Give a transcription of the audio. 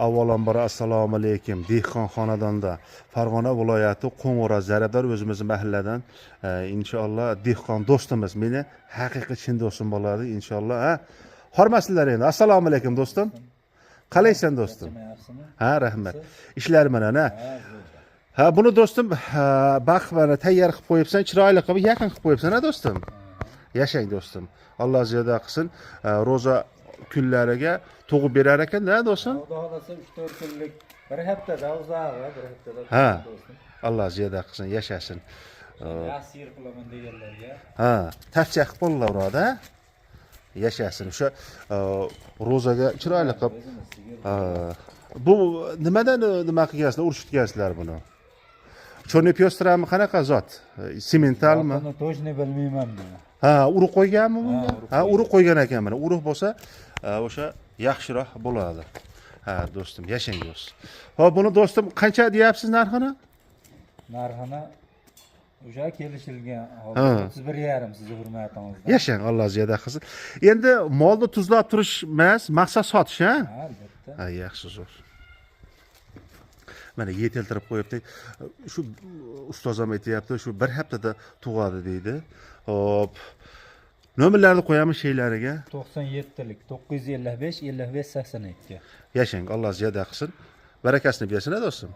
Avvalambor assalomu alaykum. Dehqon xonadonda Farg'ona viloyati Qo'ng'ira Zarabdor o'zimiz mahalladan inshaalloh dehqon do'stimiz meni haqiqiy chin do'stim bo'ladi inshaalloh. Ha, hormatsizlar endi. Assalomu alaykum do'stim. Qalaysan do'stim? Ha, rahmat. Ishlar mana ha. Ha, buni do'stim baq mana tayyor qilib qo'yibsan, chiroyli qilib yaqin qilib qo'yibsan ha do'stim. Yashang do'stim. Alloh ziyoda qilsin. Ro'za kunlariga tug'ib berar ekan-da do'stim. Xudo xolasa 3-4 kunlik, bir haftada uzog'i, bir haftada. Ha. Alloh ziyoda qilsin, yashasin. Yasir qilaman deganlarga. Ha, tafcha qilib qo'yinglar uroda. Yashasin. O'sha ro'zaga chiroyli qilib. Bu nimadan nima qilgansizlar, urishitgansizlar buni? Chorniy pyostrami qanaqa zot? Sementalmi? Buni точно bilmayman men. Ha, urug' qo'yganmi bunga? Ha, urug' qo'ygan ekan mana. Urug' bo'lsa, o'sha yaxshiroq bo'ladi. Ha, do'stim, yashang do'st. Xo'p, buni do'stim qancha deyapsiz narxini? Narxini o'sha kelishilgan holda 31,5 sizni hurmatingizdan. Yashang, Alloh ziyoda qilsin. Endi molni tuzlab turish emas, maqsad sotish, ha? Albatta. Ha, yaxshi zo'r. Mana yetiltirib qo'yibdi. Shu ustozim aytayapti, shu bir haftada tug'adi deydi. Hop. Nomerlarni qo'yamiz sheylariga. 97lik 955 55 82 ga. Yashang, Alloh ziyoda qilsin. Barakasini bersin, do'stim.